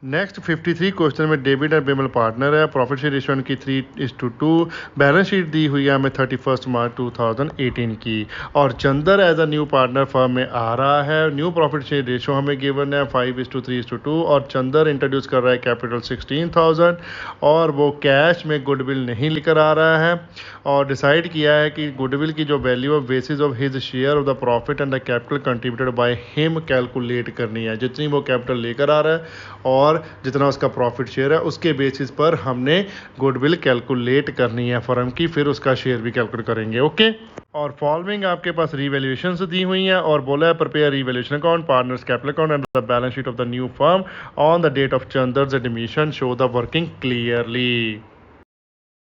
Next 53 question में David and Bimal partner है। Profit share ratio की 3:2। बैलेंस शीट दी हुई है हमें 31 मार्च 2018 की। और Chandar as a new partner firm में आ रहा है। न्यू प्रॉफिट शेयर रेशियो हमें गिवन है 5:3:2 और चंदर इंट्रोड्यूस कर रहा है कैपिटल 16,000 और वो कैश में गुडविल नहीं लेकर आ रहा है। और डिसाइड किया है कि गुडविल की जो value of basis of his share of the profit and the capital contributed by him calculate करनी है। जितनी वो कैपिटल लेकर आ रहा है और जितना उसका प्रॉफिट शेयर है उसके बेसिस पर हमने गुडविल कैलकुलेट करनी है फर्म की, फिर उसका शेयर भी कैलकुलेट करेंगे। ओके। और फॉलोइंग आपके पास रीवैल्यूएशन दी हुई हैं और बोला है prepare revaluation account, partners capital account and the balance sheet of the new firm on the date of Chander's admission, show the working clearly.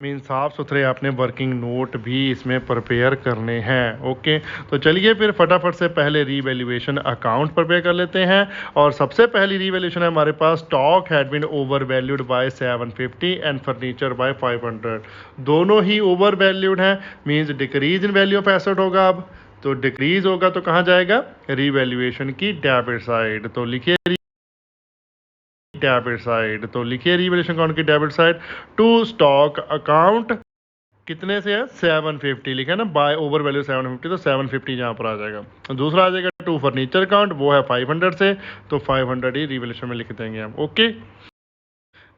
Mean साफ सुथरे आपने वर्किंग नोट भी इसमें प्रिपेयर करने हैं। ओके, तो चलिए फिर फटाफट से पहले रीवैल्यूएशन अकाउंट प्रिपेयर कर लेते हैं। और सबसे पहली रीवैल्यूएशन है हमारे पास, stock had been over valued by 750 and furniture by 500। दोनों ही ओवर वैल्यूड हैं, means decrease in value of asset होगा। अब तो डिक्रीज होगा तो कहाँ जाएगा, रीवैल्यूएशन की डेबिट साइड। तो लिखिए डेबिट साइड, तो लिखिए रीवैल्यूएशन अकाउंट की debit side to stock account कितने से है 750 लिखा है ना, बाय ओवर वैल्यू 750, तो 750 यहाँ पर आ जाएगा। दूसरा आ जाएगा टू फर्नीचर अकाउंट, वो है 500 से, तो 500 ही रीवैल्यूएशन में लिख देंगे हम। ओके।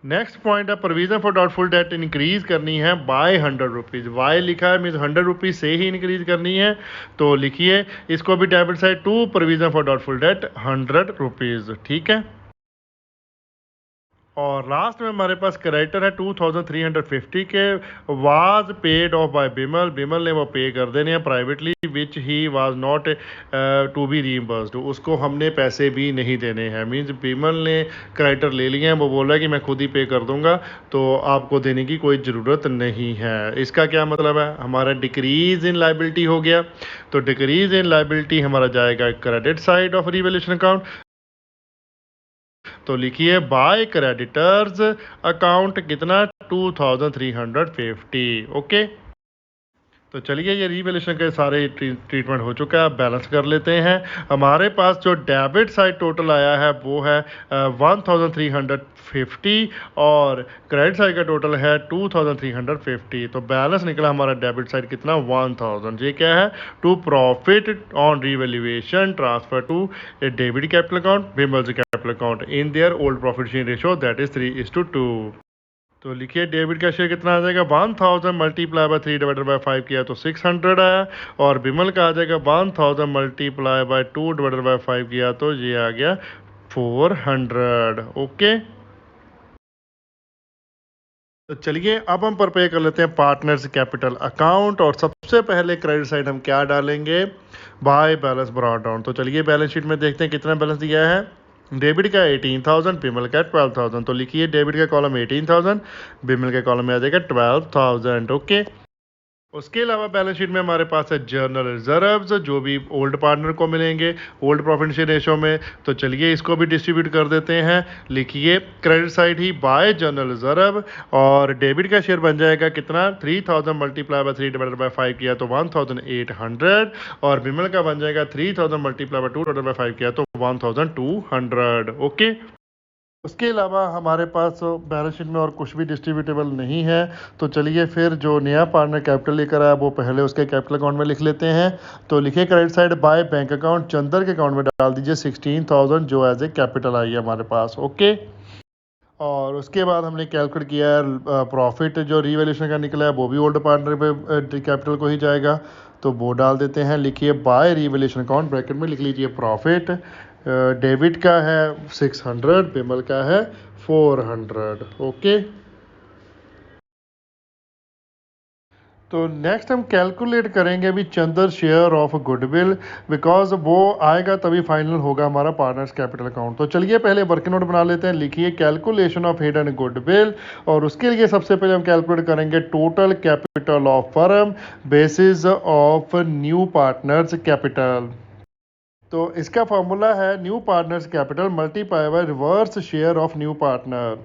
नेक्स्ट पॉइंट है provision for doubtful debt increase करनी है बाय 100 रुपीज़। वाई लिखा है मीन्स 100 रुपीज़ से ही इंक्रीज करनी है, तो लिखिए इसको भी debit side to provision for doubtful debt 100 rupees. ठीक है। और लास्ट में हमारे पास क्रेडिटर है 2350 के, was paid off by Bimal. Bimal ने वो पे कर देने हैं privately, which he was not to be reimbursed. उसको हमने पैसे भी नहीं देने हैं, मींस बिमल ने क्रेडिटर ले लिए हैं, वो बोला है कि मैं खुद ही पे कर दूंगा, तो आपको देने की कोई ज़रूरत नहीं है। इसका क्या मतलब है, हमारा डिक्रीज इन लाइबिलिटी हो गया, तो डिक्रीज इन लाइबिलिटी हमारा जाएगा credit side of revaluation account. तो लिखिए बाय क्रेडिटर्स अकाउंट कितना 2350। ओके, तो चलिए ये रीवैल्यूएशन के सारे ट्रीटमेंट हो चुका है, बैलेंस कर लेते हैं। हमारे पास जो डेबिट साइड टोटल आया है वो है 1350 और क्रेडिट साइड का टोटल है 2350। तो बैलेंस निकला हमारा डेबिट साइड कितना 1000। ये क्या है, to profit on revaluation transfer to debit capital account Bimal's capital account in their old profit sharing ratio that is 3:2। तो लिखिए डेबिट का शेयर कितना आ जाएगा 1000 मल्टीप्लाई बाय 3 डिवाइडेड बाय 5 किया तो 600 आया, और बिमल का आ जाएगा 1000 मल्टीप्लाई बाय 2 डिवाइडेड बाय 5 किया तो ये आ गया 400। ओके, तो चलिए अब हम प्रिपेयर कर लेते हैं पार्टनर्स कैपिटल अकाउंट। और सबसे पहले क्रेडिट साइड हम क्या डालेंगे, बाय बैलेंस ब्रॉट डाउन। तो चलिए बैलेंस शीट में देखते हैं कितना बैलेंस दिया है। डेबिट का 18,000, बिमल का 12,000। तो लिखिए डेबिट का कॉलम 18,000, बिमल के कॉलम में आ जाएगा 12,000। ओके। उसके अलावा बैलेंस शीट में हमारे पास है जर्नल रिजर्व्स, जो भी ओल्ड पार्टनर को मिलेंगे ओल्ड प्रॉफिट शेयर रेशो में। तो चलिए इसको भी डिस्ट्रीब्यूट कर देते हैं। लिखिए क्रेडिट साइड ही बाय जर्नल रिजर्व, और डेबिट का शेयर बन जाएगा कितना 3000 मल्टीप्लाई बाय 3 डिवाइडेड बाय 5 किया तो 1800, और बिमल का बन जाएगा 3000 मल्टीप्लाई बाय 2 डिवाइडेड बाय 5 किया तो 1200। ओके। उसके अलावा हमारे पास बैलेंस शीट में और कुछ भी डिस्ट्रीब्यूटेबल नहीं है, तो चलिए फिर जो नया पार्टनर कैपिटल लेकर आया वो पहले उसके कैपिटल अकाउंट में लिख लेते हैं। तो लिखिए credit side by bank account, Chandar के अकाउंट में डाल दीजिए 16,000 जो एज ए कैपिटल आई है हमारे पास। ओके। और उसके बाद हमने कैलकुलेट किया है प्रॉफिट जो रीवैल्यूएशन का निकला है वो भी ओल्ड पार्टनर पे कैपिटल को ही जाएगा, तो वो डाल देते हैं। लिखिए बाय रीवैल्यूएशन अकाउंट ब्रैकेट में लिख लीजिए प्रॉफिट, डेबिट का है 600, बिमल का है 400। ओके। तो नेक्स्ट हम कैलकुलेट करेंगे अभी Chandar share of goodwill, because वो आएगा तभी फाइनल होगा हमारा पार्टनर्स कैपिटल अकाउंट। तो चलिए पहले वर्किंग नोट बना लेते हैं। लिखिए कैलकुलेशन ऑफ हिडन गुडविल, और उसके लिए सबसे पहले हम कैलकुलेट करेंगे total capital of firm basis of new partners capital. तो इसका फॉर्मूला है new partners capital multiply by reverse share of new partner.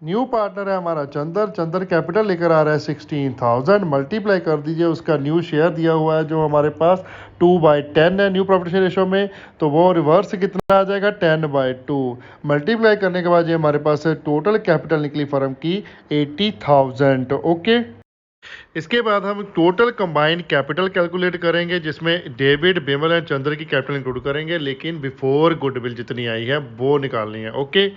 New partner है हमारा चंदर। चंदर कैपिटल लेकर आ रहा है 16,000, मल्टीप्लाई कर दीजिए उसका न्यू शेयर दिया हुआ है जो हमारे पास 2/10 है न्यू प्रॉफिट शेयर रेशो में, तो वो रिवर्स कितना आ जाएगा 10/2। मल्टीप्लाई करने के बाद ये हमारे पास टोटल कैपिटल निकली फर्म की 80,000। ओके, इसके बाद हम टोटल कंबाइंड कैपिटल कैलकुलेट करेंगे जिसमें डेविड, बिमल एंड चंद्र की कैपिटल इंक्लूड करेंगे, लेकिन बिफोर गुडविल जितनी आई है वो निकालनी है। ओके,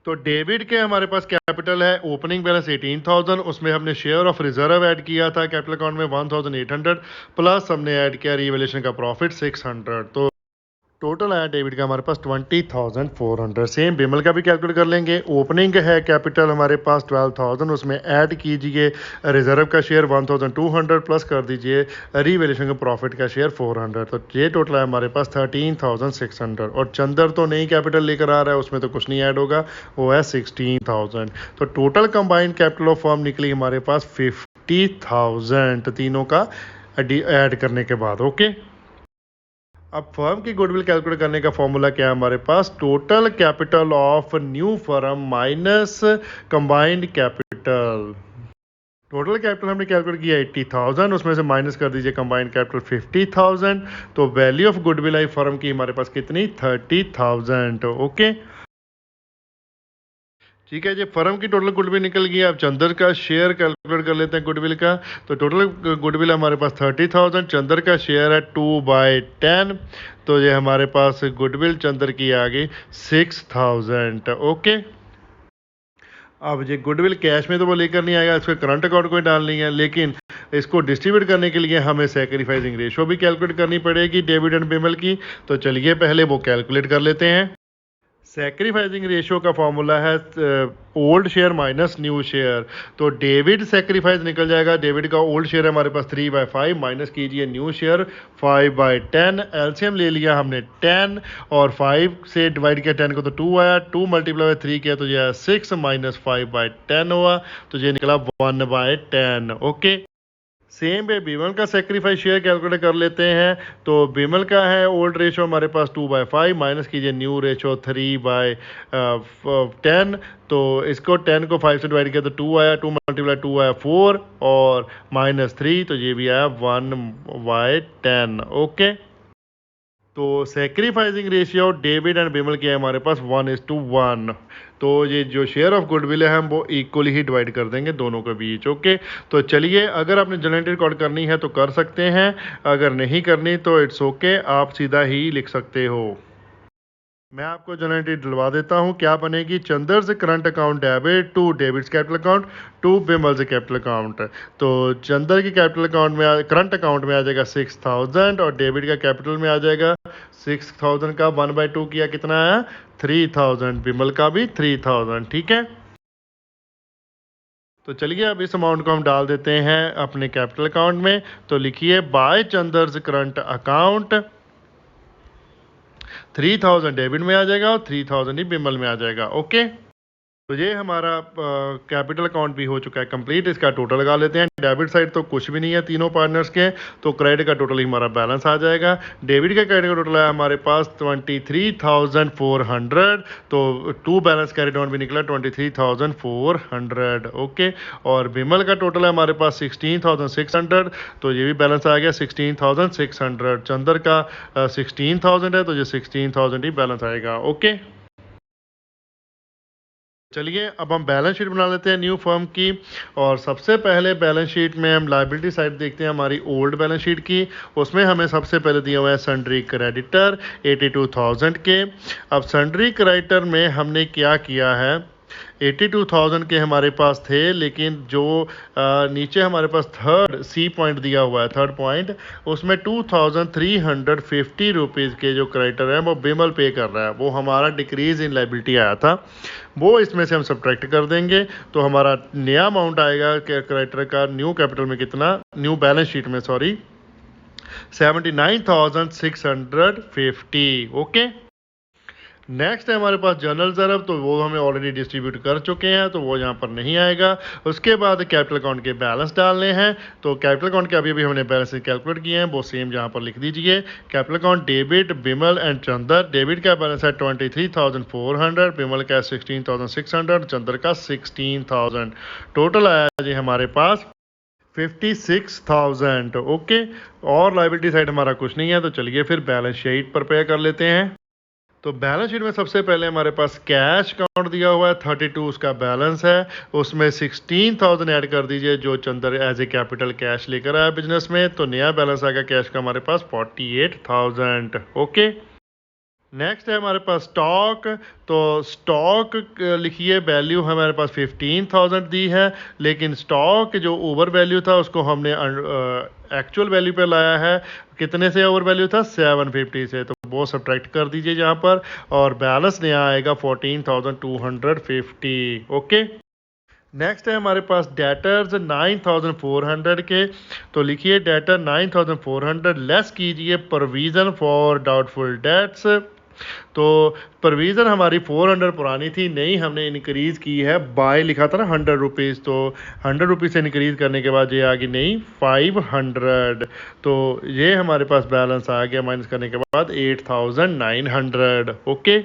तो डेविड के हमारे पास कैपिटल है ओपनिंग बैलेंस 18,000, उसमें हमने शेयर ऑफ रिजर्व ऐड किया था कैपिटल अकाउंट में 1,800, प्लस हमने ऐड किया रीवैल्यूएशन का प्रॉफिट 600, तो टोटल आया डेबिट का हमारे पास 20,400। सेम बिमल का भी कैलकुलेट कर लेंगे। ओपनिंग है कैपिटल हमारे पास 12,000, उसमें ऐड कीजिए रिजर्व का शेयर 1,200, प्लस कर दीजिए रीवैल्यूएशन का प्रॉफिट का शेयर 400, तो ये टोटल है हमारे पास 13,600। और चंदर तो नई कैपिटल लेकर आ रहा है, उसमें तो कुछ नहीं ऐड होगा, वो है 16,000। तो total combined capital of firm निकली हमारे पास 50,000 तीनों का ऐड करने के बाद। ओके, अब फर्म की गुडविल कैलकुलेट करने का फॉर्मूला क्या है हमारे पास, total capital of new firm minus combined capital. Total capital हमने कैलकुलेट किया 80,000, उसमें से माइनस कर दीजिए कंबाइंड कैपिटल 50,000, तो value of goodwill I firm की हमारे पास कितनी 30,000। ओके, ठीक है जी, फर्म की टोटल गुडविल निकल गई। अब चंदर का शेयर कैलकुलेट कर लेते हैं गुडविल का। तो टोटल गुडविल हमारे पास 30,000, चंदर का शेयर है 2/10, तो ये हमारे पास गुडविल चंदर की आ गई 6,000। ओके, अब ये गुडविल कैश में तो वो लेकर नहीं आएगा, इसको करंट अकाउंट को ही डालनी है, लेकिन इसको डिस्ट्रीब्यूट करने के लिए हमें सैक्रिफाइसिंग रेशो भी कैलकुलेट करनी पड़ेगी डेविड एंड बिमल की। तो चलिए पहले वो कैलकुलेट कर लेते हैं। सैक्रिफाइसिंग रेशियो का फॉर्मूला है old share minus new share. तो डेविड सैक्रिफाइस निकल जाएगा, डेविड का ओल्ड शेयर है हमारे पास 3/5, माइनस कीजिए न्यू शेयर 5/10, एलसीएम ले लिया हमने 10 और 5 से डिवाइड किया 10 को तो 2 आया, 2 मल्टीप्लाई बाय 3 किया तो यह है 6 माइनस 5/10 हुआ, तो ये निकला 1/10। ओके, सेम पे बिमल का सेक्रीफाइस शेयर कैलकुलेट कर लेते हैं। तो बिमल का है ओल्ड रेशो हमारे पास 2/5, माइनस कीजिए न्यू रेशो 3/10, तो इसको 10 को 5 से डिवाइड किया तो 2 आया, 2 मल्टीप्लाई 2 आया 4 और -3, तो ये भी आया 1/10। ओके, तो sacrificing ratio David and Bimal की है हमारे पास 1:1, तो ये जो शेयर ऑफ गुडविल है हम वो इक्वली ही डिवाइड कर देंगे दोनों के बीच। ओके, तो चलिए अगर आपने जनरेटेड रिकॉर्ड करनी है तो कर सकते हैं, अगर नहीं करनी तो इट्स ओके, आप सीधा ही लिख सकते हो। मैं आपको जनरेटेड दिलवा देता हूँ। क्या बनेगी, Chander's current account debit to David's capital account to Bimal's capital account. तो चंदर की कैपिटल अकाउंट में करंट अकाउंट में आ जाएगा 6,000 और डेविड का कैपिटल में आ जाएगा 6,000 का 1/2 किया कितना है 3,000, बिमल का भी 3,000। ठीक है, तो चलिए अब इस अमाउंट को हम डाल देते हैं अपने कैपिटल अकाउंट में। तो लिखिए बाय चंदर्स करंट अकाउंट 3,000 डेबिट में आ जाएगा और 3,000 ही बिमल में आ जाएगा। ओके, तो ये हमारा कैपिटल अकाउंट भी हो चुका है कंप्लीट। इसका टोटल लगा लेते हैं। डेबिट साइड तो कुछ भी नहीं है तीनों पार्टनर्स के, तो क्रेडिट का टोटल ही हमारा बैलेंस आ जाएगा। डेबिट का क्रेडिट का टोटल है हमारे पास 23,400, तो टू बैलेंस कैरिड ऑन भी निकला 23,400। ओके, और बिमल का टोटल है हमारे पास 16,600, तो ये भी बैलेंस आ गया 16,600। चंदर का 16,000 है, तो ये 16,000 ही बैलेंस आएगा। ओके, चलिए अब हम बैलेंस शीट बना लेते हैं न्यू फर्म की। और सबसे पहले बैलेंस शीट में हम लायबिलिटी साइड देखते हैं हमारी ओल्ड बैलेंस शीट की। उसमें हमें सबसे पहले दिया हुआ है सन्ड्री क्रेडिटर 82,000 के। अब सन्ड्री क्रेडिटर में हमने क्या किया है, 82,000 के हमारे पास थे, लेकिन जो नीचे हमारे पास थर्ड सी पॉइंट दिया हुआ है, थर्ड पॉइंट, उसमें 2,350 रुपीज़ के जो क्रेडिटर है वो बिमल पे कर रहा है, वो हमारा डिक्रीज इन लाइबिलिटी आया था, वो इसमें से हम सब्ट्रैक्ट कर देंगे। तो हमारा नया अमाउंट आएगा क्रेडिटर का न्यू कैपिटल में कितना, न्यू बैलेंस शीट में सॉरी 79,650। ओके, नेक्स्ट है हमारे पास जनरल रिजर्व, तो वो हमें ऑलरेडी डिस्ट्रीब्यूट कर चुके हैं तो वो यहाँ पर नहीं आएगा। उसके बाद कैपिटल अकाउंट के बैलेंस डालने हैं, तो कैपिटल अकाउंट के अभी भी हमने बैलेंस कैलकुलेट किए हैं, वो सेम यहाँ पर लिख दीजिए। Capital account debit Bimal and Chandar, debit का बैलेंस है 23,400, बिमल का 16,600, चंदर का 16,000, टोटल आया जी हमारे पास 56,000। ओके, और लाइबिलिटी साइड हमारा कुछ नहीं है, तो चलिए फिर बैलेंस शीट प्रिपेयर कर लेते हैं। तो बैलेंस शीट में सबसे पहले हमारे पास कैश अकाउंट दिया हुआ है 32 उसका बैलेंस है, उसमें 16,000 ऐड कर दीजिए जो Chandar as a capital cash लेकर आया बिजनेस में, तो नया बैलेंस आएगा कैश का हमारे पास 48,000। ओके, नेक्स्ट है हमारे पास स्टॉक, तो स्टॉक लिखिए वैल्यू हमारे पास 15,000 दी है, लेकिन स्टॉक जो ओवर वैल्यू था उसको हमने एक्चुअल वैल्यू पे लाया है। कितने से ओवर वैल्यू था? 750 से, तो वो सब्ट्रैक्ट कर दीजिए यहाँ पर, और बैलेंस नया आएगा 14,250। ओके, नेक्स्ट है हमारे पास डेटर्स 9,400 के, तो लिखिए डेटर 9,400 लेस कीजिए प्रोविज़न फॉर डाउटफुल डेट्स, तो प्रोविज़न हमारी 400 पुरानी थी, नई हमने इंक्रीज़ की है बाय, लिखा था ना 100 रुपीज़, तो 100 रुपीज़ से इंक्रीज़ करने के बाद ये आ गई नई 500, तो ये हमारे पास बैलेंस आ गया माइनस करने के बाद 8,900। ओके,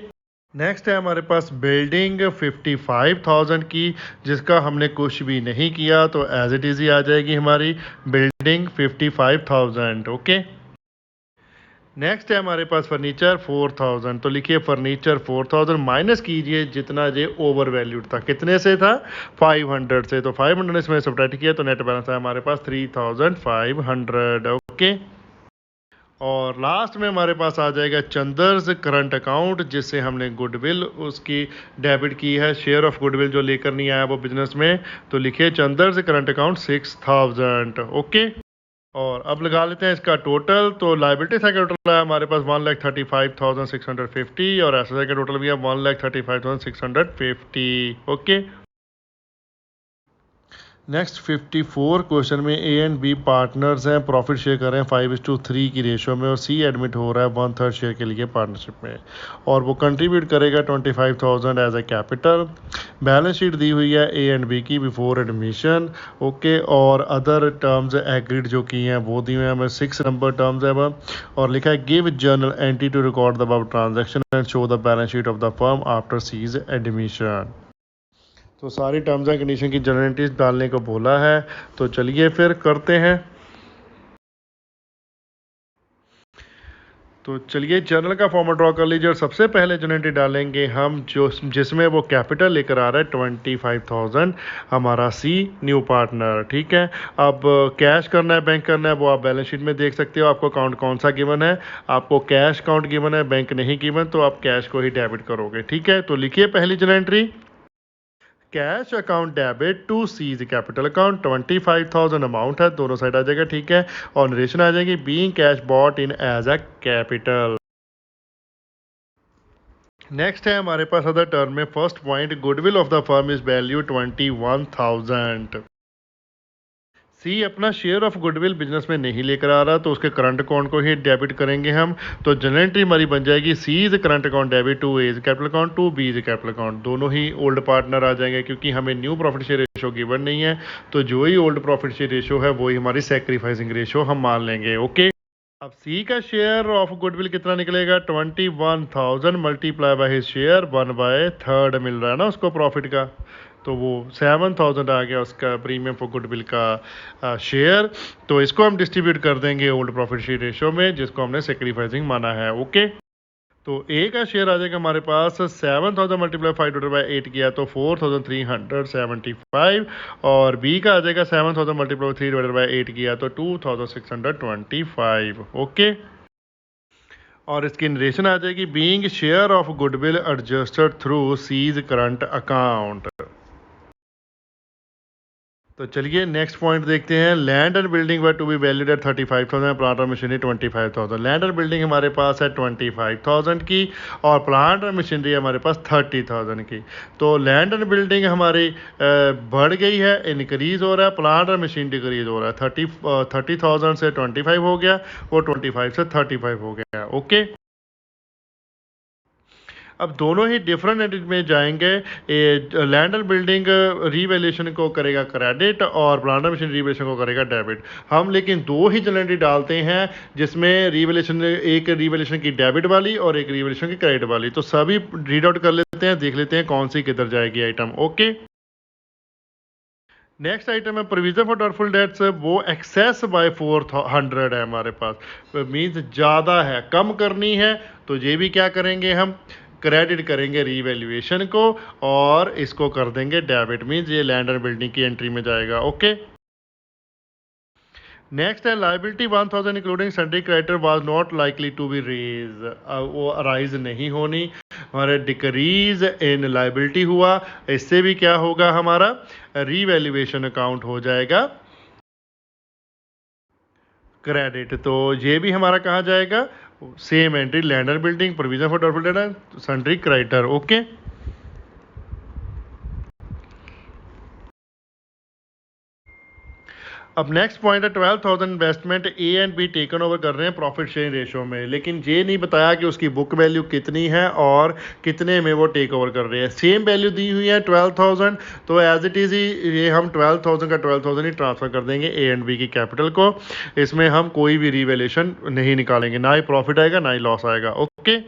नेक्स्ट है हमारे पास बिल्डिंग 55,000 की, जिसका हमने कुछ भी नहीं किया, तो एज इट इज़ ही आ जाएगी हमारी बिल्डिंग 55,000। ओके, नेक्स्ट है हमारे पास फर्नीचर 4,000, तो लिखिए फर्नीचर 4,000 माइनस कीजिए जितना ये ओवर वैल्यूड था, कितने से था? 500 से, तो 500 इसमें सब्ट्रैक्ट किया तो नेट बैलेंस है हमारे पास 3,500। ओके, और लास्ट में हमारे पास आ जाएगा चंदर्स करंट अकाउंट, जिससे हमने गुडविल उसकी डेबिट की है, शेयर ऑफ गुडविल जो लेकर नहीं आया वो बिजनेस में, तो लिखिए चंदर्स करंट अकाउंट 6,000। ओके, और अब लगा लेते हैं इसका टोटल, तो लाइबिलिटी साइड का टोटल है हमारे पास 1,35,650 और एसेट साइड का टोटल भी है 1,35,650। ओके, नेक्स्ट 54 क्वेश्चन में ए एंड बी पार्टनर्स हैं, प्रॉफिट शेयर कर रहे हैं 5:3 की रेशो में, और सी एडमिट हो रहा है 1/3 शेयर के लिए पार्टनरशिप में, और वो कंट्रीब्यूट करेगा 25,000 as a capital. Balance sheet दी हुई है ए एंड बी की बिफोर एडमिशन। ओके, और अदर टर्म्स एग्रीड जो की हैं वो दी हुई हैं हमें, 6 नंबर टर्म्स है वह, और लिखा है give journal entry to record the above transaction and show the balance sheet of the firm after C's admission. तो सारी टर्म्स एंड कंडीशन की जनरल एंट्रीज डालने को बोला है, तो चलिए फिर करते हैं। तो चलिए जर्नल का फॉर्मेट ड्रॉ कर लीजिए, और सबसे पहले जनरल एंट्री डालेंगे हम जो जिसमें वो कैपिटल लेकर आ रहा है 25,000, हमारा सी न्यू पार्टनर। ठीक है, अब कैश करना है बैंक करना है वो आप बैलेंस शीट में देख सकते हो, आपको अकाउंट कौन सा गिवन है, आपको कैश अकाउंट गिवन है बैंक नहीं गिवन, तो आप कैश को ही डेबिट करोगे। ठीक है, तो लिखिए पहली journal entry, cash account debit to C's capital account 25,000 amount है, दोनों साइड आ जाएगा। ठीक है, और नरेशन आ जाएगी being cash brought in as a capital. Next है हमारे पास अदर टर्म में first point, goodwill of the firm is value 21,000। C अपना शेयर ऑफ गुडविल बिजनेस में नहीं लेकर आ रहा, तो उसके करंट अकाउंट को ही डेबिट करेंगे हम, तो जनरल एंट्री हमारी बन जाएगी C is current account debit to A is capital account to B is capital account, दोनों ही ओल्ड पार्टनर आ जाएंगे, क्योंकि हमें new profit share ratio given नहीं है, तो जो ही ओल्ड प्रॉफिट शेयर रेशो है वही हमारी सेक्रीफाइसिंग रेशो हम मान लेंगे। ओके, अब सी का शेयर ऑफ गुडविल कितना निकलेगा? 21,000 मल्टीप्लाई बाय हिज शेयर 1/3 मिल रहा है ना उसको प्रॉफिट का, तो वो 7,000 आ गया उसका प्रीमियम फॉर गुडविल का शेयर, तो इसको हम डिस्ट्रीब्यूट कर देंगे ओल्ड प्रॉफिट शेयर रेशो में, जिसको हमने सेक्रीफाइसिंग माना है। ओके, तो ए का शेयर आ जाएगा हमारे पास 7,000 मल्टीप्लाई 5/8 किया तो 4,375, और बी का आ जाएगा 7,000 मल्टीप्लाई 3/8 किया तो 2,625। ओके, और इसकी नरेशन आ जाएगी being share of goodwill adjusted through C's current account. तो चलिए नेक्स्ट पॉइंट देखते हैं, land and building were to be valued at 35,000, plant और मशीनरी 25,000। लैंड एंड बिल्डिंग हमारे पास है 25,000 की, और प्लांट और मशीनरी हमारे पास 30,000 की, तो लैंड एंड बिल्डिंग हमारी बढ़ गई है, इनक्रीज हो रहा है, प्लांट और मशीन डिक्रीज हो रहा है, 30,000 से 25 हो गया, वो 25 से 35 हो गया। ओके, अब दोनों ही डिफरेंट एंटिटी में जाएंगे। लैंड एंड बिल्डिंग रीवैल्यूएशन को करेगा क्रेडिट और प्लांट एंड मशीनरी रीवैल्यूएशन को करेगा डेबिट। हम लेकिन दो ही जनरल एंट्री डालते हैं जिसमें रीवैल्यूएशन, एक रीवैल्यूएशन की डेबिट वाली और एक रीवैल्यूएशन की क्रेडिट वाली। तो सभी रीड आउट कर लेते हैं, देख लेते हैं कौन सी किधर जाएगी आइटम। ओके, नेक्स्ट आइटम है प्रोविजन फॉर डाउटफुल डेट्स। वो एक्सेस बाय 400 है हमारे पास, मीन्स ज़्यादा है, कम करनी है। तो ये भी क्या करेंगे, हम क्रेडिट करेंगे रीवैल्यूएशन को और इसको कर देंगे डेबिट, मीन्स ये लैंड एंड बिल्डिंग की एंट्री में जाएगा। ओके, नेक्स्ट है liability 1000 including sundry creditor was not likely to be raise. वो अराइज नहीं होनी, हमारे डिक्रीज इन लाइबिलिटी हुआ। इससे भी क्या होगा, हमारा रीवैल्यूएशन अकाउंट हो जाएगा क्रेडिट। तो ये भी हमारा कहा जाएगा same entry, land and building, provision for doubtful date, sundry creditor. Okay, अब नेक्स्ट पॉइंट है 12,000 investment A and be taken over कर रहे हैं प्रॉफिट शेयरिंग रेशो में, लेकिन ये नहीं बताया कि उसकी बुक वैल्यू कितनी है और कितने में वो टेक ओवर कर रहे हैं। सेम वैल्यू दी हुई है 12,000, तो एज इट इज़ ही ये हम 12,000 का 12,000 ही ट्रांसफ़र कर देंगे ए एंड बी की कैपिटल को। इसमें हम कोई भी रीवैल्यूएशन नहीं निकालेंगे, ना ही प्रॉफिट आएगा ना ही लॉस आएगा। ओके,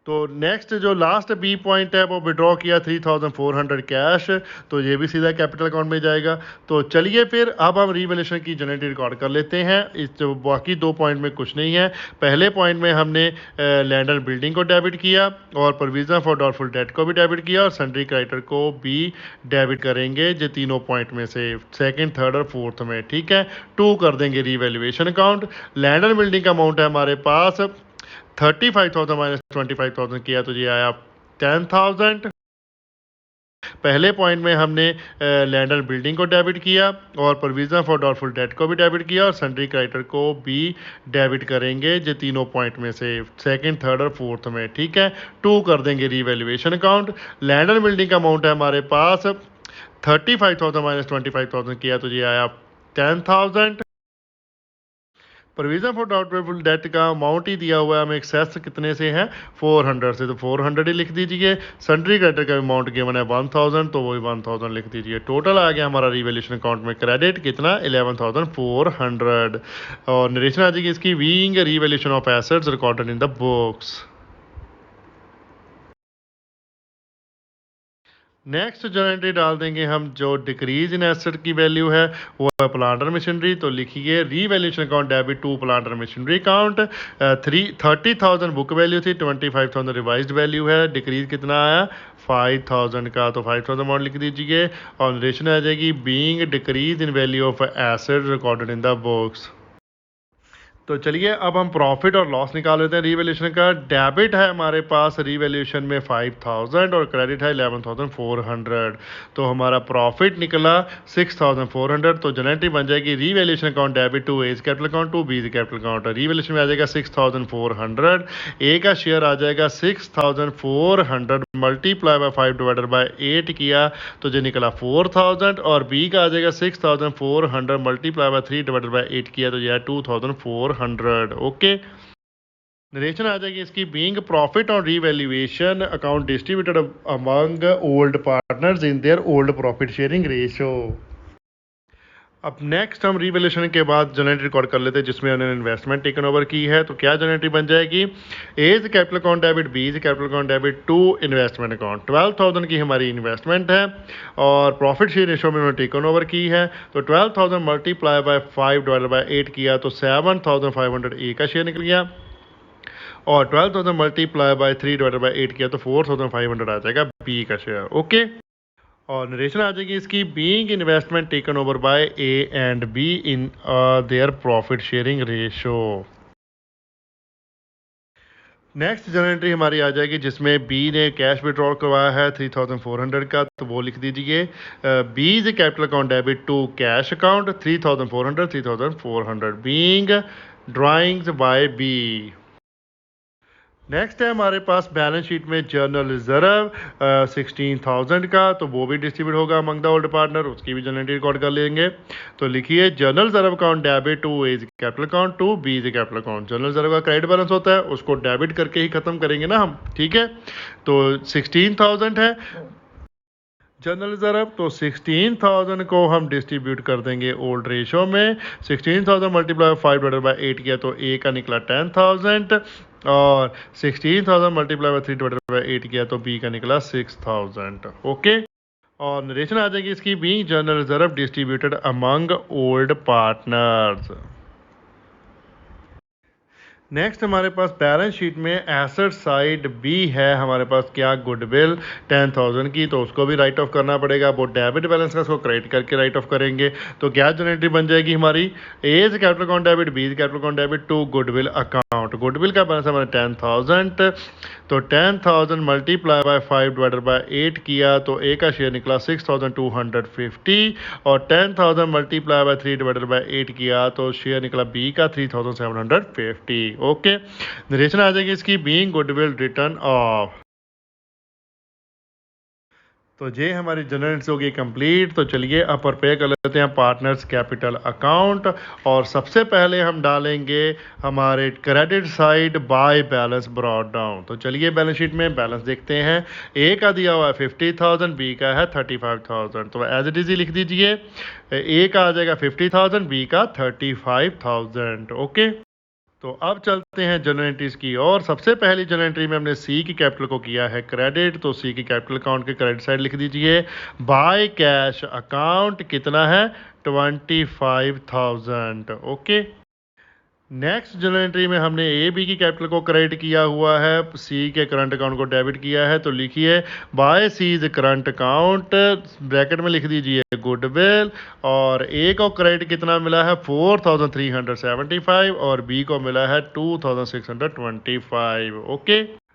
तो नेक्स्ट जो लास्ट बी पॉइंट है वो विड्रॉ किया 3,400 कैश, तो ये भी सीधा कैपिटल अकाउंट में जाएगा। तो चलिए फिर अब हम रीवैल्यूएशन की जनरेट रिकॉर्ड कर लेते हैं। इस जो बाकी दो पॉइंट में कुछ नहीं है। पहले पॉइंट में हमने लैंड एंड बिल्डिंग को डेबिट किया और प्रोविजन फॉर डाउटफुल डेट को भी डेबिट किया और सन्ड्री क्रेडिटर को भी डेबिट करेंगे, जो तीनों पॉइंट में से सेकेंड, थर्ड और फोर्थ में। ठीक है, 2 कर देंगे revaluation account. Land and building का अमाउंट है हमारे पास 35,000 माइनस 25,000 किया तो ये आया 10,000। पहले पॉइंट में हमने लैंड एंड बिल्डिंग को डेबिट किया और प्रोविजन फॉर डाउटफुल डेट को भी डेबिट किया और सन्ड्री क्रेडिटर को भी डेबिट करेंगे, जो तीनों पॉइंट में से सेकंड, थर्ड और फोर्थ में। ठीक है, 2 कर देंगे revaluation account. Land and building का अमाउंट है हमारे पास 35,000 माइनस 25,000 किया तो ये आया 10,000। प्रोविजन फॉर डाउटफुल डेट का अमाउंट ही दिया हुआ है हमें, एक्सेस कितने से है 400 से, तो 400 ही लिख दीजिए। सन्ड्री क्रेडिटर का अमाउंट गिवन है 1000, तो वही 1000 लिख दीजिए। टोटल आ गया हमारा रीवैल्यूएशन अकाउंट में क्रेडिट कितना 11,400 और नरेशन आ जाएगी इसकी being revaluation of assets recorded in the books. Next जो एंट्री डाल देंगे हम, जो डिक्रीज इन एसेट की वैल्यू है वो है प्लांट एंड मशीनरी। तो लिखिए revaluation account debit to plant and machinery account. 30,000 book value थी, 25,000 रिवाइज्ड वैल्यू है। डिक्रीज कितना आया 5,000 का, तो 5,000 अमाउंट लिख दीजिए और नरेशन आ जाएगी being decrease in value of asset recorded in the books. तो चलिए अब हम प्रॉफिट और लॉस निकाल लेते हैं रीवैल्यूएशन का। डेबिट है हमारे पास रीवैल्यूएशन में 5,000 और क्रेडिट है 11,400, तो हमारा प्रॉफिट निकला 6,400। तो जनरेटिव बन जाएगी revaluation account debit to A capital account to B capital account. Revaluation में आ जाएगा 6,400, ए का शेयर आ जाएगा 6,400 मल्टीप्लाई बाय 5 डिवाइडेड बाय 8 किया तो जो निकला 4,000 और बी का आ जाएगा 6,400 मल्टीप्लाई बाय 3 डिवाइडेड बाय 8 किया तो यह है 2,400। ओके, नरेशन आ जाएगी इसकी being profit on revaluation account distributed among old partners in their old profit sharing ratio. अब नेक्स्ट हम रीवैल्यूएशन के बाद जनरेट रिकॉर्ड कर लेते हैं जिसमें उन्होंने इन्वेस्टमेंट टेकन ओवर की है। तो क्या जनरेटिव बन जाएगी, A is capital account debit, B is capital account debit to investment account. 12,000 की हमारी इन्वेस्टमेंट है और प्रॉफिट शेयर रेशो में उन्होंने टेकन ओवर की है। तो 12,000 मल्टीप्लाई बाय 5 डिवाइडेड बाय 8 किया तो 7,500 ए का शेयर निकल गया और 12,000 मल्टीप्लाई बाय 3 डिवाइडेड बाय 8 किया तो 4,500 आ जाएगा बी का शेयर। ओके, और नरेशन आ जाएगी इसकी being investment taken over by A and be in their profit sharing ratio. Next general entry हमारी आ जाएगी जिसमें बी ने कैश विड्रॉल करवाया है 3,400 का, तो वो लिख दीजिए B is capital account debit to cash account 3,400 being drawings by B. Next है हमारे पास बैलेंस शीट में जर्नल रिजर्व 16,000 का, तो वो भी डिस्ट्रीब्यूट होगा अमंग द ओल्ड पार्टनर, उसकी भी जर्नल रिकॉर्ड कर लेंगे। तो लिखिए journal reserve account debit to A is capital account to B is capital account. Journal reserve का क्रेडिट बैलेंस होता है, उसको डेबिट करके ही खत्म करेंगे ना हम, ठीक है। तो 16,000 है जनरल रिजर्व, तो 16,000 को हम डिस्ट्रीब्यूट कर देंगे ओल्ड रेशो में। 16,000 मल्टीप्लाई 5/8 किया तो ए का निकला 10,000, और 16,000 मल्टीप्लाई बाय 3/8 किया तो बी का निकला 6,000। ओके, और नरेशन आ जाएगी इसकी, be general reserve distributed among old partners. Next हमारे पास बैलेंस शीट में एसेट साइड बी है हमारे पास, क्या गुडविल 10,000 की, तो उसको भी राइट ऑफ करना पड़ेगा। वो डेबिट बैलेंस का उसको क्रेडिट करके राइट ऑफ करेंगे। तो क्या जनरेटिव बन जाएगी हमारी, A is capital account debit, B is capital account debit to goodwill account. Goodwill का बैलेंस हमारा 10,000, तो 10,000 मल्टीप्लाई बाय 5/8 किया तो ए का शेयर निकला 6,250, और 10,000 मल्टीप्लाई बाय 3/8 किया तो शेयर निकला बी का 3,750। ओके, नरेशन आ जाएगी इसकी, बीइंग गुडविल रिटर्न ऑफ। तो ये हमारी जनरल्स होगी कंप्लीट। तो चलिए अब प्रिपेयर कर लेते हैं पार्टनर्स कैपिटल अकाउंट, और सबसे पहले हम डालेंगे हमारे credit side by balance brought down. तो चलिए बैलेंस शीट में बैलेंस देखते हैं। ए का दिया हुआ है 50,000, बी का है 35,000, तो एज इट इज ही लिख दीजिए। ए का आ जाएगा 50,000, बी का 35,000। ओके, तो अब चलते हैं जनरल एंट्रीज की, और सबसे पहली जनरल एंट्री में हमने सी की कैपिटल को किया है क्रेडिट, तो सी की कैपिटल अकाउंट के क्रेडिट साइड लिख दीजिए। बाय कैश अकाउंट कितना है, 25,000। ओके, नेक्स्ट जनरल एंट्री में हमने ए बी की कैपिटल को क्रेडिट किया हुआ है, सी के करंट अकाउंट को डेबिट किया है। तो लिखिए by C is current account, bracket में लिख दीजिए गुडविल, और ए को क्रेडिट कितना मिला है 4,375, और बी को मिला है 2,625। Okay,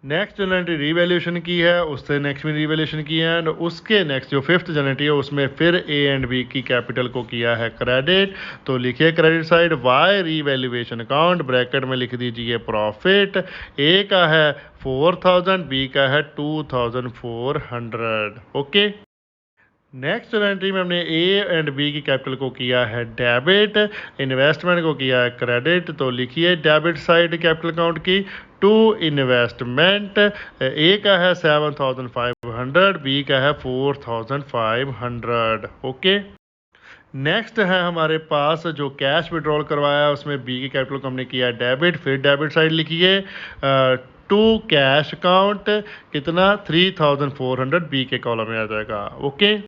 next general entry revaluation की है, उससे नेक्स्ट में रीवैल्यूएशन की है, और उसके नेक्स्ट जो फिफ्थ जनरल एंट्री है उसमें फिर ए एंड बी की कैपिटल को किया है क्रेडिट। तो लिखिए credit side by revaluation account, bracket में लिख दीजिए प्रॉफिट। ए का है 4,000, बी का है 2,400। ओके, नेक्स्ट एंट्री में हमने ए एंड बी की कैपिटल को किया है डेबिट, इन्वेस्टमेंट को किया है क्रेडिट। तो लिखिए डेबिट साइड कैपिटल अकाउंट की टू इन्वेस्टमेंट, ए का है 7,500, बी का है 4,500। ओके, नेक्स्ट है हमारे पास जो कैश विड्रॉल करवाया है उसमें बी की कैपिटल को हमने किया है डेबिट, फिर डेबिट साइड लिखिए टू कैश अकाउंट कितना 3,400, बी के कॉलम में आ जाएगा। ओके,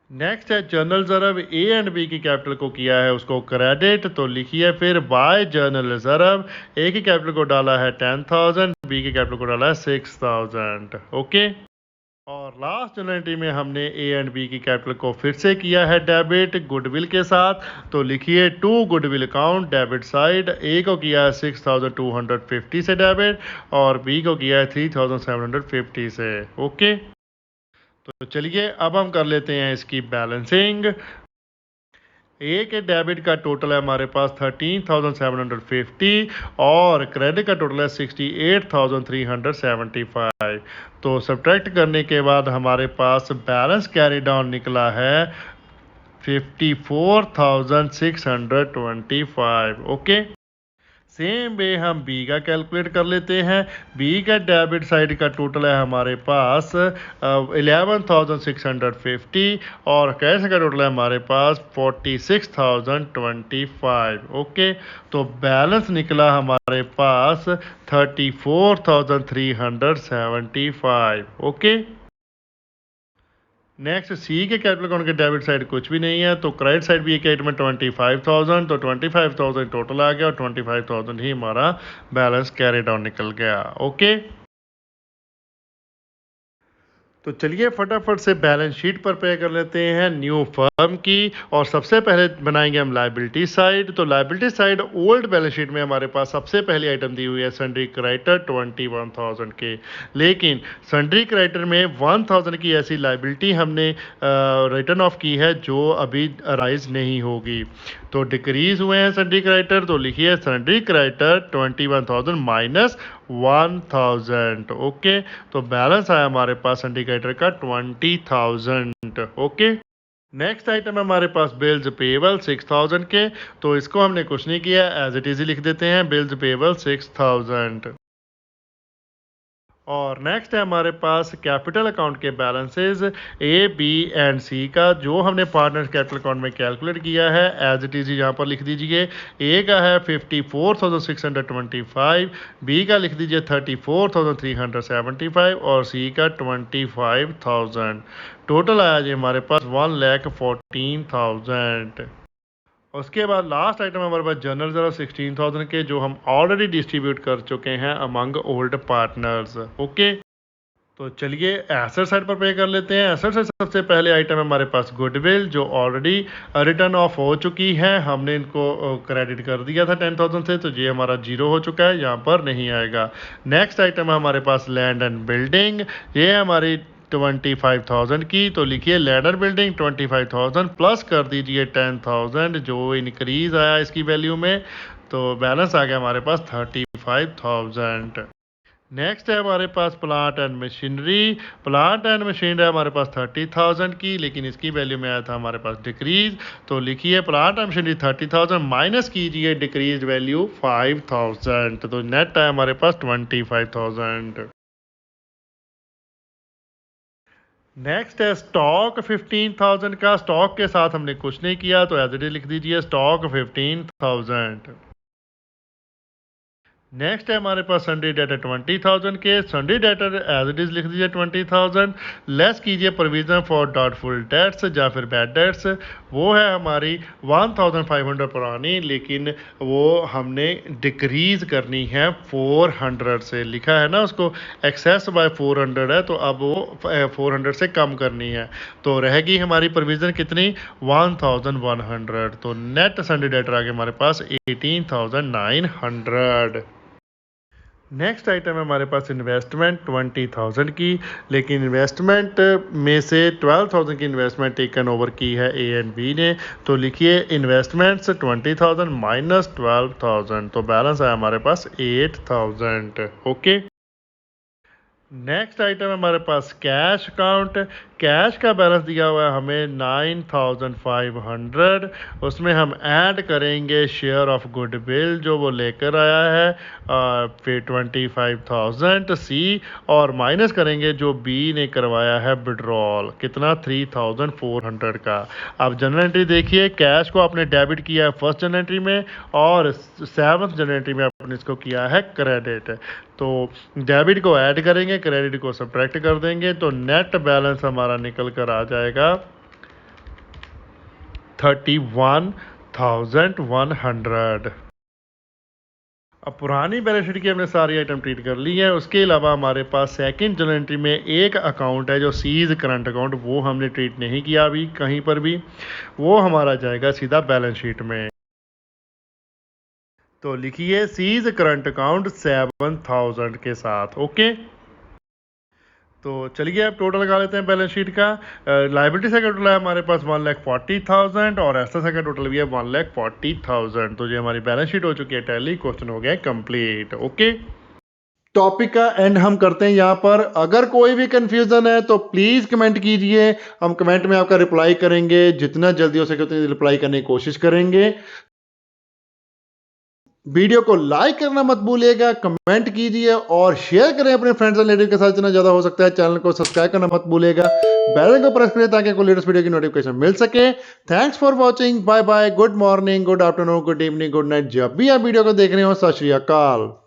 नेक्स्ट है journal reserve, A and B की कैपिटल को किया है उसको क्रेडिट। तो लिखिए फिर बाय जर्नल रिजर्व, ए की कैपिटल को डाला है 10,000, बी की कैपिटल को डाला है 6,000। ओके, और लास्ट जनरल एंट्री में हमने ए एंड बी की कैपिटल को फिर से किया है डेबिट गुडविल के साथ। तो लिखिए to goodwill account debit side, A को किया है 6,250 से डेबिट, और बी को किया है 3,750 से। ओके, तो चलिए अब हम कर लेते हैं इसकी बैलेंसिंग। ए के डेबिट का टोटल है हमारे पास 13,750, और क्रेडिट का टोटल है 68,375। तो सब्ट्रैक्ट करने के बाद हमारे पास बैलेंस कैरी डाउन निकला है 54,625। ओके, सेम वे हम बी का कैलकुलेट कर लेते हैं। बी का डेबिट साइड का टोटल है हमारे पास 11,650, और कैश का टोटल है हमारे पास 46,025। ओके, तो बैलेंस निकला हमारे पास 34,375। ओके, नेक्स्ट सी के कैपिटल अकाउंट के डेबिट साइड कुछ भी नहीं है, तो क्रेडिट साइड भी एक आइटम में 25,000, तो 25,000 टोटल आ गया, और 25,000 ही हमारा बैलेंस कैरी डाउन निकल गया। ओके, तो चलिए फटाफट से बैलेंस शीट पर पे कर लेते हैं न्यू फर्म की, और सबसे पहले बनाएंगे हम लायबिलिटी साइड। तो liability side old balance sheet में हमारे पास सबसे पहली आइटम दी हुई है सन्ड्री क्रेडिटर 21,000 के, लेकिन सन्ड्री क्रेडिटर में 1,000 की ऐसी लायबिलिटी हमने रिटर्न ऑफ की है जो अभी अराइज नहीं होगी। तो डिक्रीज हुए हैं सन्ड्री क्रेडिटर, तो लिखिए सन्ड्री क्रेडिटर 21,000 माइनस 1000। ओके, तो बैलेंस आया हमारे पास इंडिकेटर का 20,000। ओके, नेक्स्ट आइटम है हमारे पास बिल्स पेबल 6000 के, तो इसको हमने कुछ नहीं किया, एज इट इज लिख देते हैं बिल्स पेबल 6000। और नेक्स्ट है हमारे पास कैपिटल अकाउंट के बैलेंसेस ए, बी एंड सी का, जो हमने पार्टनर कैपिटल अकाउंट में कैलकुलेट किया है, एज इट इज यहाँ पर लिख दीजिए। ए का है 54,625, बी का लिख दीजिए 34,375 और सी का 25,000। टोटल आया जी हमारे पास 1,14,000। उसके बाद लास्ट आइटम हमारे पास जनरल रिजर्व 16,000 के, जो हम ऑलरेडी डिस्ट्रीब्यूट कर चुके हैं अमंग ओल्ड पार्टनर्स। ओके, तो चलिए एसेट साइड पर पे कर लेते हैं। एसेट से सबसे पहले आइटम है हमारे पास गुडविल, जो ऑलरेडी रिटर्न ऑफ हो चुकी है, हमने इनको क्रेडिट कर दिया था 10,000 से, तो ये हमारा जीरो हो चुका है, यहाँ पर नहीं आएगा। नेक्स्ट आइटम है हमारे पास लैंड एंड बिल्डिंग, ये हमारी 25,000 की, तो लिखिए लैंड बिल्डिंग 25,000 प्लस कर दीजिए 10,000 जो इंक्रीज आया इसकी वैल्यू में, तो बैलेंस आ गया हमारे पास 35,000। नेक्स्ट है हमारे पास plant and machinery. Plant and machinery है हमारे पास 30,000 की, लेकिन इसकी वैल्यू में आया था हमारे पास डिक्रीज, तो लिखिए प्लांट एंड मशीनरी 30,000 माइनस कीजिए डिक्रीज वैल्यू 5,000, तो नेट है हमारे पास 25,000। नेक्स्ट है स्टॉक 15,000 का, स्टॉक के साथ हमने कुछ नहीं किया, तो एज इट इज लिख दीजिए स्टॉक 15,000। नेक्स्ट है हमारे पास सन्डे डेटर 20,000 के, sundry debtor as it is लिख दीजिए 20,000, लेस कीजिए प्रोविजन फॉर डाउटफुल डेट्स या फिर बैड डेट्स, वो है हमारी 1,500 पुरानी, लेकिन वो हमने डिक्रीज करनी है 400 से, लिखा है ना उसको एक्सेस बाय 400 है, तो अब वो 400 से कम करनी है, तो रहेगी हमारी प्रोविजन कितनी 1,100, तो नेट सन्डे डेटर आ गया हमारे पास 18,900। नेक्स्ट आइटम है हमारे पास इन्वेस्टमेंट 20,000 की, लेकिन इन्वेस्टमेंट में से 12,000 की इन्वेस्टमेंट टेकन ओवर की है ए एंड बी ने, तो लिखिए इन्वेस्टमेंट्स 20,000 माइनस 12,000, तो बैलेंस है हमारे पास 8,000। ओके, नेक्स्ट आइटम है हमारे पास कैश अकाउंट। कैश का बैलेंस दिया हुआ है हमें 9,500, उसमें हम ऐड करेंगे शेयर ऑफ गुडविल जो वो लेकर आया है, फिर 25,000 सी, और माइनस करेंगे जो बी ने करवाया है विड्रॉल, कितना 3,400 का। अब जनरल एंट्री देखिए, कैश को आपने डेबिट किया है फर्स्ट जनरल एंट्री में, और 7th जनरल एंट्री में आपने इसको किया है क्रेडिट, तो डेबिट को ऐड करेंगे, क्रेडिट को सब्ट्रैक्ट कर देंगे, तो नेट बैलेंस हमारा निकल कर आ जाएगा 31,100। अब पुरानी बैलेंस शीट की हमने सारी आइटम ट्रीट कर ली है। उसके अलावा हमारे पास सेकंड जनरल एंट्री में एक अकाउंट है जो सीज करंट अकाउंट, वो हमने ट्रीट नहीं किया अभी कहीं पर भी, वो हमारा जाएगा सीधा बैलेंस शीट में, तो लिखिए सीज करंट अकाउंट 7,000 के साथ। ओके, तो चलिए अब टोटल लगा लेते हैं बैलेंस शीट का। लाइबिलिटी से का टोटल है हमारे पास 1,40,000 और एसेट का टोटल भी है 1,40,000, तो ये हमारी बैलेंस शीट हो चुकी है टैली, क्वेश्चन हो गया कंप्लीट। ओके, टॉपिक का एंड हम करते हैं यहाँ पर। अगर कोई भी कंफ्यूजन है तो प्लीज कमेंट कीजिए, हम कमेंट में आपका रिप्लाई करेंगे, जितना जल्दी हो सके उतनी रिप्लाई करने की कोशिश करेंगे। वीडियो को लाइक करना मत भूलिएगा, कमेंट कीजिए और शेयर करें अपने फ्रेंड्स और रिलेटिव के साथ जितना ज़्यादा हो सकता है। चैनल को सब्सक्राइब करना मत भूलिएगा, बेल आइकन को प्रेस करिए ताकि आपको लेटेस्ट वीडियो की नोटिफिकेशन मिल सके। Thanks for watching, bye bye, good morning, good afternoon, good evening, good night, जब भी आप वीडियो को देख रहे हो। सत श्री अकाल।